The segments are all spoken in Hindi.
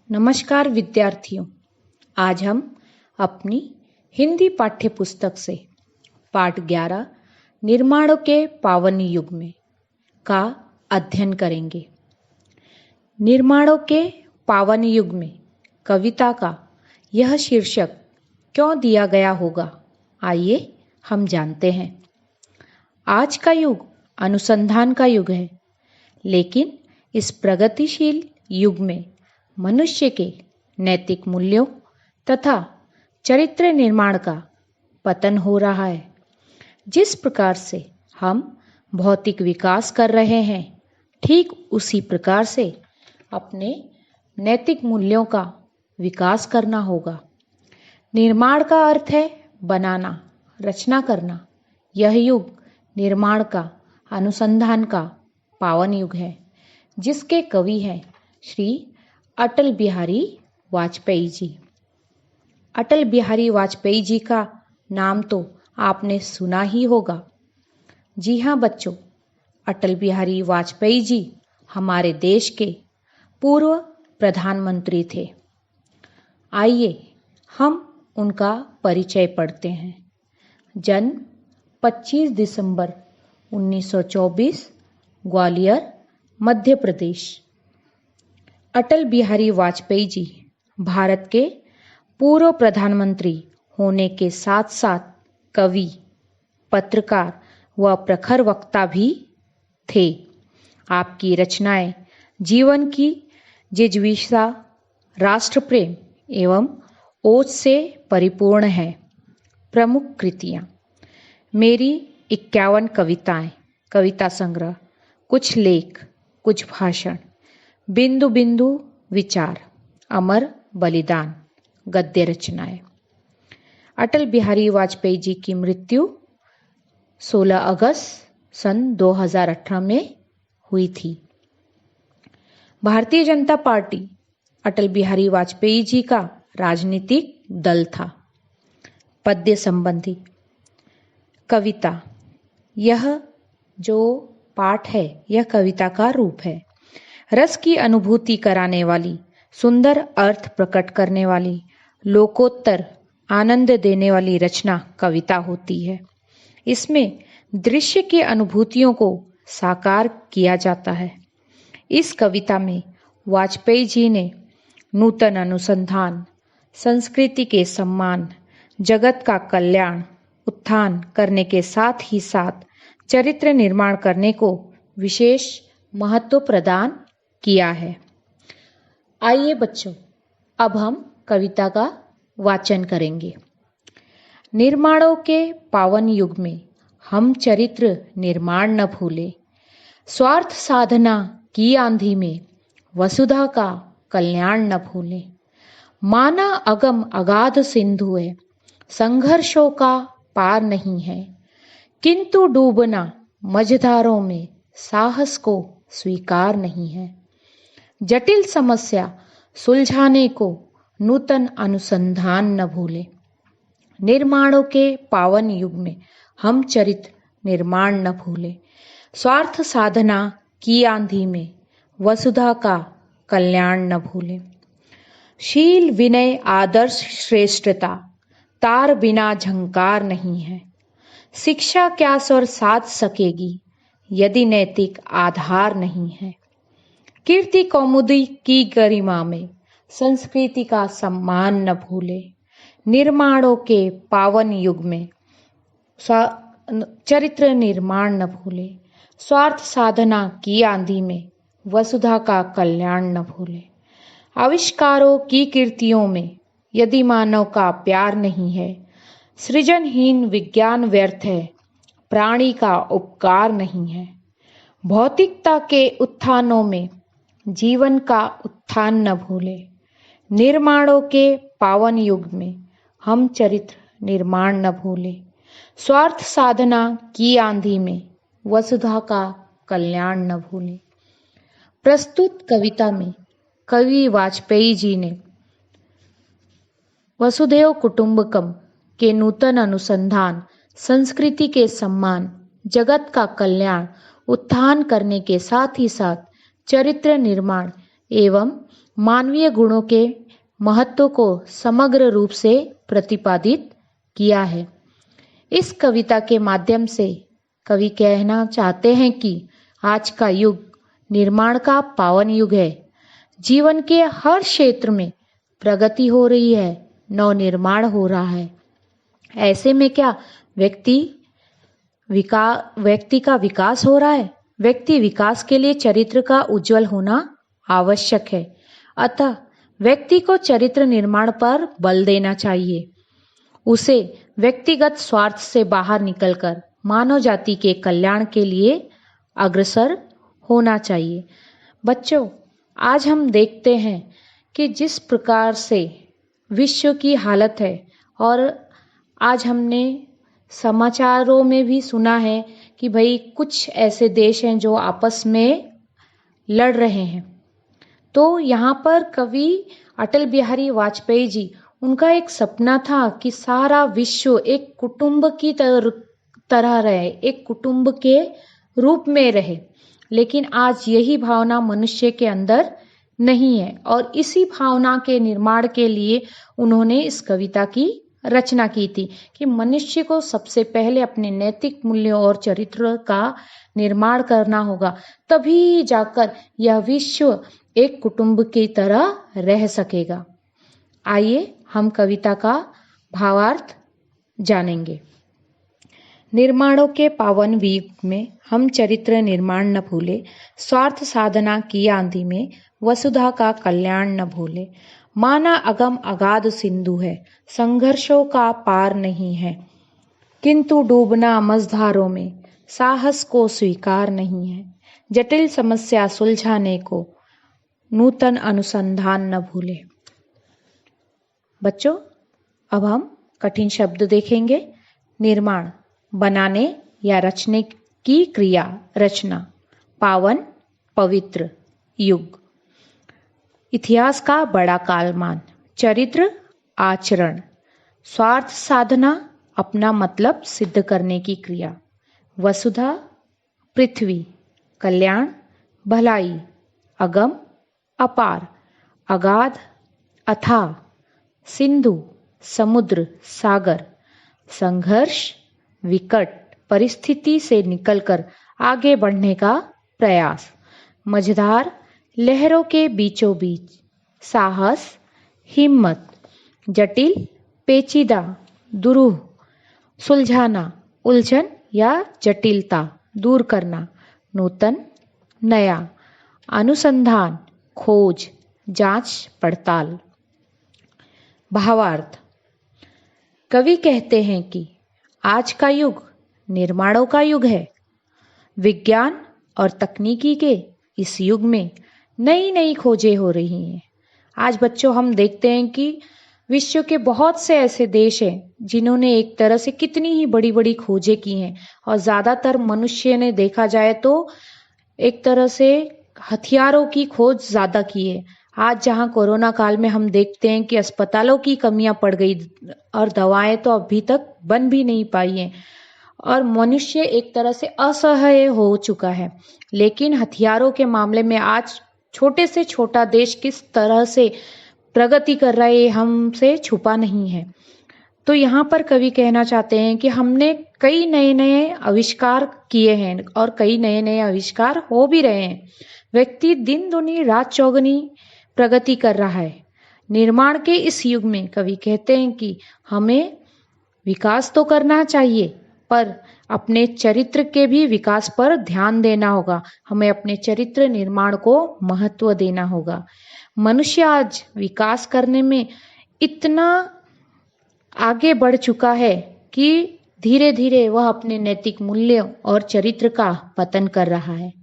नमस्कार विद्यार्थियों। आज हम अपनी हिंदी पाठ्य पुस्तक से पाठ 11 निर्माणों के पावन युग में का अध्ययन करेंगे। निर्माणों के पावन युग में कविता का यह शीर्षक क्यों दिया गया होगा, आइए हम जानते हैं। आज का युग अनुसंधान का युग है, लेकिन इस प्रगतिशील युग में मनुष्य के नैतिक मूल्यों तथा चरित्र निर्माण का पतन हो रहा है। जिस प्रकार से हम भौतिक विकास कर रहे हैं, ठीक उसी प्रकार से अपने नैतिक मूल्यों का विकास करना होगा। निर्माण का अर्थ है बनाना, रचना करना। यह युग निर्माण का, अनुसंधान का पावन युग है, जिसके कवि हैं श्री अटल बिहारी वाजपेयी जी। अटल बिहारी वाजपेयी जी का नाम तो आपने सुना ही होगा। जी हाँ बच्चों, अटल बिहारी वाजपेयी जी हमारे देश के पूर्व प्रधानमंत्री थे। आइए हम उनका परिचय पढ़ते हैं। जन्म 25 दिसंबर 1924, ग्वालियर, मध्य प्रदेश। अटल बिहारी वाजपेयी जी भारत के पूर्व प्रधानमंत्री होने के साथ साथ कवि, पत्रकार व प्रखर वक्ता भी थे। आपकी रचनाएं जीवन की जिज्ञासा, राष्ट्र प्रेम एवं ओज से परिपूर्ण है। प्रमुख कृतियां: मेरी 51 कविताएं, कविता संग्रह, कुछ लेख, कुछ भाषण, बिंदु बिंदु विचार, अमर बलिदान, गद्य रचनाएं। अटल बिहारी वाजपेयी जी की मृत्यु 16 अगस्त सन 2018 में हुई थी। भारतीय जनता पार्टी अटल बिहारी वाजपेयी जी का राजनीतिक दल था। पद्य संबंधी कविता, यह जो पाठ है यह कविता का रूप है। रस की अनुभूति कराने वाली, सुंदर अर्थ प्रकट करने वाली, लोकोत्तर आनंद देने वाली रचना कविता होती है। इसमें दृश्य की अनुभूतियों को साकार किया जाता है। इस कविता में वाजपेयी जी ने नूतन अनुसंधान, संस्कृति के सम्मान, जगत का कल्याण, उत्थान करने के साथ ही साथ चरित्र निर्माण करने को विशेष महत्व प्रदान किया है। आइए बच्चों, अब हम कविता का वाचन करेंगे। निर्माणों के पावन युग में हम चरित्र निर्माण न भूले, स्वार्थ साधना की आंधी में वसुधा का कल्याण न भूले। माना अगम अगाध सिंधु है, संघर्षों का पार नहीं है, किंतु डूबना मझधारों में साहस को स्वीकार नहीं है। जटिल समस्या सुलझाने को नूतन अनुसंधान न भूले। निर्माणों के पावन युग में हम चरित्र निर्माण न भूले, स्वार्थ साधना की आंधी में वसुधा का कल्याण न भूले। शील विनय आदर्श श्रेष्ठता तार बिना झंकार नहीं है। शिक्षा क्या स्वर साध सकेगी यदि नैतिक आधार नहीं है। कीर्ति कौमुदी की गरिमा में संस्कृति का सम्मान न भूले। निर्माणों के पावन युग में चरित्र निर्माण न भूले, स्वार्थ साधना की आंधी में वसुधा का कल्याण न भूले। आविष्कारों की कीर्तियों में यदि मानव का प्यार नहीं है, सृजनहीन विज्ञान व्यर्थ है, प्राणी का उपकार नहीं है। भौतिकता के उत्थानों में जीवन का उत्थान न भूले। निर्माणों के पावन युग में हम चरित्र निर्माण न भूले, स्वार्थ साधना की आंधी में वसुधा का कल्याण न भूले। प्रस्तुत कविता में कवि वाजपेयी जी ने वसुधैव कुटुंबकम के नूतन अनुसंधान, संस्कृति के सम्मान, जगत का कल्याण, उत्थान करने के साथ ही साथ चरित्र निर्माण एवं मानवीय गुणों के महत्व को समग्र रूप से प्रतिपादित किया है। इस कविता के माध्यम से कवि कहना चाहते हैं कि आज का युग निर्माण का पावन युग है। जीवन के हर क्षेत्र में प्रगति हो रही है, नवनिर्माण हो रहा है। ऐसे में क्या व्यक्ति का विकास हो रहा है। व्यक्ति विकास के लिए चरित्र का उज्जवल होना आवश्यक है। अतः व्यक्ति को चरित्र निर्माण पर बल देना चाहिए। उसे व्यक्तिगत स्वार्थ से बाहर निकलकर मानव जाति के कल्याण के लिए अग्रसर होना चाहिए। बच्चों, आज हम देखते हैं कि जिस प्रकार से विश्व की हालत है, और आज हमने समाचारों में भी सुना है कि भाई कुछ ऐसे देश हैं जो आपस में लड़ रहे हैं। तो यहाँ पर कवि अटल बिहारी वाजपेयी जी, उनका एक सपना था कि सारा विश्व एक कुटुंब की तरह रहे, एक कुटुंब के रूप में रहे। लेकिन आज यही भावना मनुष्य के अंदर नहीं है, और इसी भावना के निर्माण के लिए उन्होंने इस कविता की रचना की थी कि मनुष्य को सबसे पहले अपने नैतिक मूल्यों और चरित्र का निर्माण करना होगा, तभी जाकर यह विश्व एक कुटुंब की तरह रह सकेगा। आइए हम कविता का भावार्थ जानेंगे। निर्माणों के पावन युग में हम चरित्र निर्माण न भूले, स्वार्थ साधना की आंधी में वसुधा का कल्याण न भूले। माना अगम अगाध सिंधु है, संघर्षों का पार नहीं है, किंतु डूबना मझधारों में साहस को स्वीकार नहीं है। जटिल समस्या सुलझाने को नूतन अनुसंधान न भूले। बच्चों, अब हम कठिन शब्द देखेंगे। निर्माण, बनाने या रचने की क्रिया, रचना। पावन, पवित्र। युग, इतिहास का बड़ा कालमान। चरित्र, आचरण। स्वार्थ साधना, अपना मतलब सिद्ध करने की क्रिया। वसुधा, पृथ्वी। कल्याण, भलाई। अगम, अपार। अगाध, अथाह। सिंधु, समुद्र, सागर। संघर्ष, विकट परिस्थिति से निकलकर आगे बढ़ने का प्रयास। मझधार, लहरों के बीचों बीच। साहस, हिम्मत। जटिल, पेचीदा, दुरूह। सुलझाना, उलझन या जटिलता दूर करना। नूतन, नया। अनुसंधान, खोज, जांच पड़ताल। भावार्थ, कवि कहते हैं कि आज का युग निर्माणों का युग है। विज्ञान और तकनीकी के इस युग में नई नई खोजें हो रही हैं। आज बच्चों, हम देखते हैं कि विश्व के बहुत से ऐसे देश हैं जिन्होंने एक तरह से कितनी ही बड़ी बड़ी खोजें की हैं, और ज़्यादातर मनुष्य ने देखा जाए तो एक तरह से हथियारों की खोज ज़्यादा की है। आज जहां कोरोना काल में हम देखते हैं कि अस्पतालों की कमियां पड़ गई और दवाएं तो अभी तक बन भी नहीं पाई हैं, और मनुष्य एक तरह से असहाय हो चुका है। लेकिन हथियारों के मामले में आज छोटे से छोटा देश किस तरह से प्रगति कर रहा है, हमसे छुपा नहीं है। तो यहाँ पर कवि कहना चाहते हैं कि हमने कई नए नए आविष्कार किए हैं, और कई नए नए आविष्कार हो भी रहे हैं। व्यक्ति दिन दुनी रात चौगुनी प्रगति कर रहा है। निर्माण के इस युग में कवि कहते हैं कि हमें विकास तो करना चाहिए, पर अपने चरित्र के भी विकास पर ध्यान देना होगा। हमें अपने चरित्र निर्माण को महत्व देना होगा। मनुष्य आज विकास करने में इतना आगे बढ़ चुका है कि धीरे धीरे वह अपने नैतिक मूल्यों और चरित्र का पतन कर रहा है।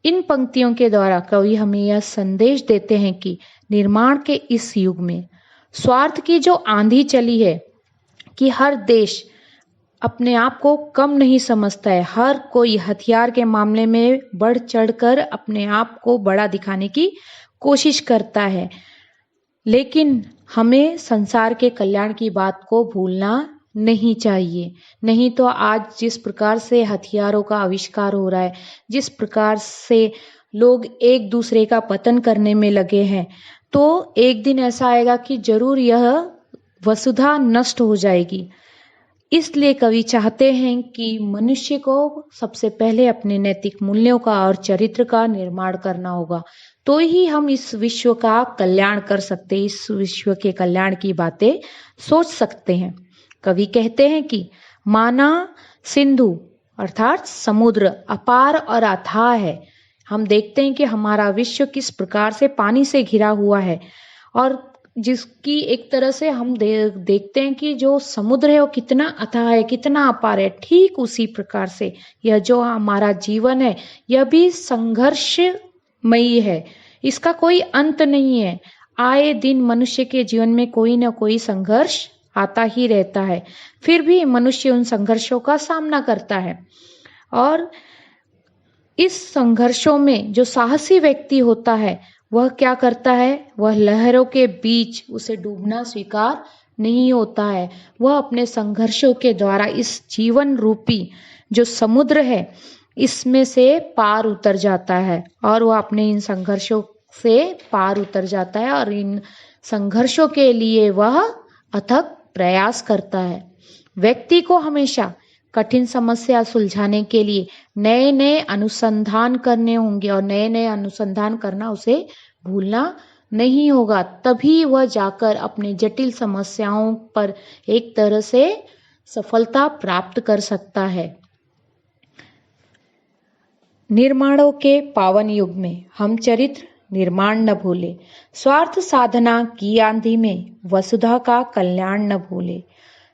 इन पंक्तियों के द्वारा कवि हमें यह संदेश देते हैं कि निर्माण के इस युग में स्वार्थ की जो आंधी चली है कि हर देश अपने आप को कम नहीं समझता है। हर कोई हथियार के मामले में बढ़ चढ़कर अपने आप को बड़ा दिखाने की कोशिश करता है। लेकिन हमें संसार के कल्याण की बात को भूलना नहीं चाहिए। नहीं तो आज जिस प्रकार से हथियारों का आविष्कार हो रहा है, जिस प्रकार से लोग एक दूसरे का पतन करने में लगे हैं, तो एक दिन ऐसा आएगा कि जरूर यह वसुधा नष्ट हो जाएगी। इसलिए कवि चाहते हैं कि मनुष्य को सबसे पहले अपने नैतिक मूल्यों का और चरित्र का निर्माण करना होगा, तो ही हम इस विश्व का कल्याण कर सकते, इस विश्व के कल्याण की बातें सोच सकते हैं। कवि कहते हैं कि माना सिंधु अर्थात समुद्र अपार और अथाह है। हम देखते हैं कि हमारा विश्व किस प्रकार से पानी से घिरा हुआ है, और जिसकी एक तरह से हम देखते हैं कि जो समुद्र है वो कितना अथाह है, कितना अपार है। ठीक उसी प्रकार से यह जो हमारा जीवन है, यह भी संघर्षमयी है, इसका कोई अंत नहीं है। आए दिन मनुष्य के जीवन में कोई ना कोई संघर्ष आता ही रहता है, फिर भी मनुष्य उन संघर्षों का सामना करता है। और इस संघर्षों में जो साहसी व्यक्ति होता है वह क्या करता है, वह लहरों के बीच उसे डूबना स्वीकार नहीं होता है। वह अपने संघर्षों के द्वारा इस जीवन रूपी जो समुद्र है इसमें से पार उतर जाता है, और वह अपने इन संघर्षों से पार उतर जाता है और इन संघर्षों के लिए वह अथक प्रयास करता है। व्यक्ति को हमेशा कठिन समस्या सुलझाने के लिए नए नए अनुसंधान करने होंगे, और नए नए अनुसंधान करना उसे भूलना नहीं होगा, तभी वह जाकर अपने जटिल समस्याओं पर एक तरह से सफलता प्राप्त कर सकता है। निर्माणों के पावन युग में हम चरित्र निर्माण न भूले, स्वार्थ साधना की आंधी में वसुधा का कल्याण न भूले।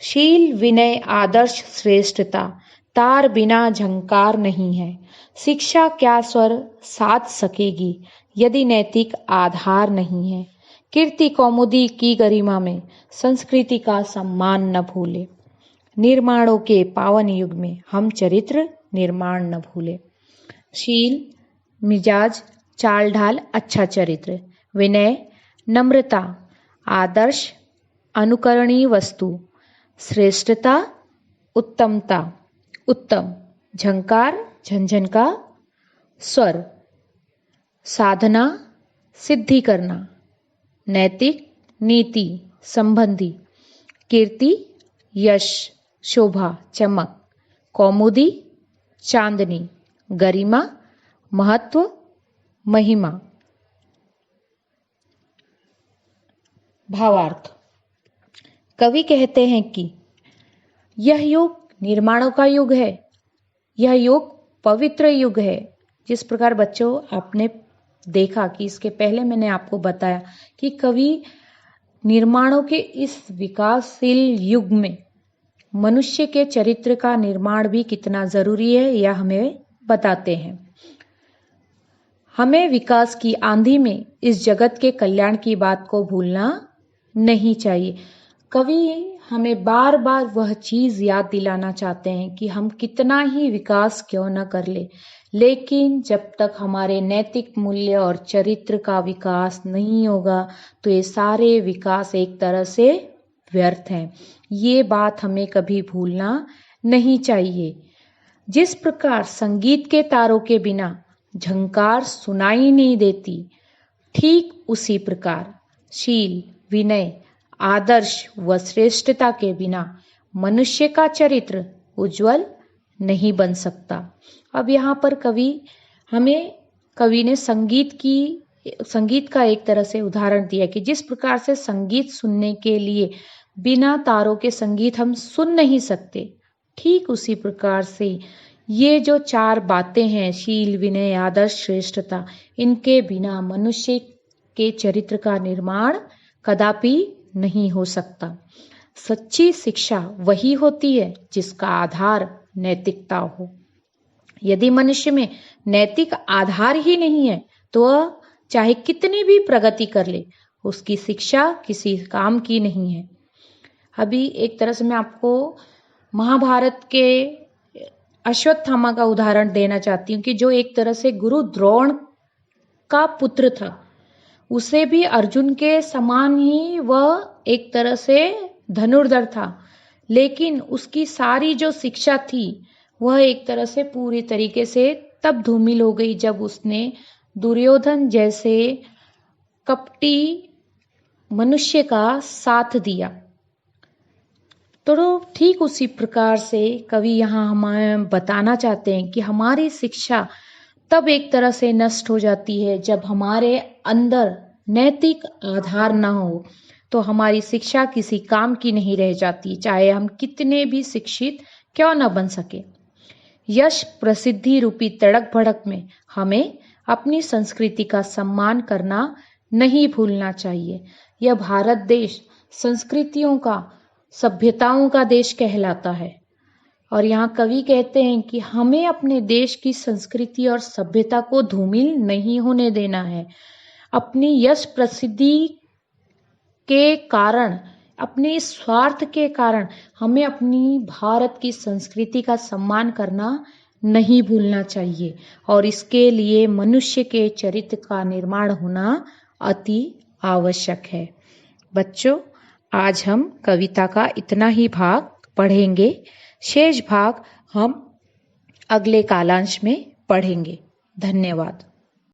शील विनय आदर्श श्रेष्ठता तार बिना झंकार नहीं है। शिक्षा क्या स्वर साध सकेगी यदि नैतिक आधार नहीं है। कीर्ति कौमुदी की गरिमा में संस्कृति का सम्मान न भूले। निर्माणों के पावन युग में हम चरित्र निर्माण न भूले। शील मिजाज चाल ढाल अच्छा चरित्र, विनय नम्रता, आदर्श अनुकरणीय वस्तु, श्रेष्ठता उत्तमता उत्तम, झंकार झंझन का स्वर, साधना सिद्धि करना, नैतिक नीति संबंधी, कीर्ति यश शोभा चमक, कौमुदी चांदनी, गरिमा महत्व महिमा। भावार्थ, कवि कहते हैं कि यह युग निर्माणों का युग है, यह युग पवित्र युग है। जिस प्रकार बच्चों आपने देखा कि इसके पहले मैंने आपको बताया कि कवि निर्माणों के इस विकासशील युग में मनुष्य के चरित्र का निर्माण भी कितना जरूरी है यह हमें बताते हैं। हमें विकास की आंधी में इस जगत के कल्याण की बात को भूलना नहीं चाहिए। कवि हमें बार बार वह चीज याद दिलाना चाहते हैं कि हम कितना ही विकास क्यों न कर ले, लेकिन जब तक हमारे नैतिक मूल्य और चरित्र का विकास नहीं होगा तो ये सारे विकास एक तरह से व्यर्थ हैं। ये बात हमें कभी भूलना नहीं चाहिए। जिस प्रकार संगीत के तारों के बिना झंकार सुनाई नहीं देती, ठीक उसी प्रकार शील विनय आदर्श व श्रेष्ठता के बिना मनुष्य का चरित्र उज्जवल नहीं बन सकता। अब यहाँ पर कवि ने संगीत का एक तरह से उदाहरण दिया कि जिस प्रकार से संगीत सुनने के लिए बिना तारों के संगीत हम सुन नहीं सकते, ठीक उसी प्रकार से ये जो चार बातें हैं शील विनय आदर्श श्रेष्ठता, इनके बिना मनुष्य के चरित्र का निर्माण कदापि नहीं हो सकता। सच्ची शिक्षा वही होती है जिसका आधार नैतिकता हो। यदि मनुष्य में नैतिक आधार ही नहीं है तो वह चाहे कितनी भी प्रगति कर ले, उसकी शिक्षा किसी काम की नहीं है। अभी एक तरह से मैं आपको महाभारत के अश्वत्थामा का उदाहरण देना चाहती हूँ कि जो एक तरह से गुरु द्रोण का पुत्र था, उसे भी अर्जुन के समान ही वह एक तरह से धनुर्धर था, लेकिन उसकी सारी जो शिक्षा थी वह एक तरह से पूरी तरीके से तब धूमिल हो गई जब उसने दुर्योधन जैसे कपटी मनुष्य का साथ दिया। तो ठीक उसी प्रकार से कवि यहाँ हमें बताना चाहते हैं कि हमारी शिक्षा तब एक तरह से नष्ट हो जाती है जब हमारे अंदर नैतिक आधार न हो, तो हमारी शिक्षा किसी काम की नहीं रह जाती, चाहे हम कितने भी शिक्षित क्यों न बन सके। यश प्रसिद्धि रूपी तड़क भड़क में हमें अपनी संस्कृति का सम्मान करना नहीं भूलना चाहिए। यह भारत देश संस्कृतियों का, सभ्यताओं का देश कहलाता है और यहाँ कवि कहते हैं कि हमें अपने देश की संस्कृति और सभ्यता को धूमिल नहीं होने देना है। अपनी यश प्रसिद्धि के कारण, अपने स्वार्थ के कारण हमें अपनी भारत की संस्कृति का सम्मान करना नहीं भूलना चाहिए और इसके लिए मनुष्य के चरित्र का निर्माण होना अति आवश्यक है। बच्चों, आज हम कविता का इतना ही भाग पढ़ेंगे, शेष भाग हम अगले कालांश में पढ़ेंगे। धन्यवाद।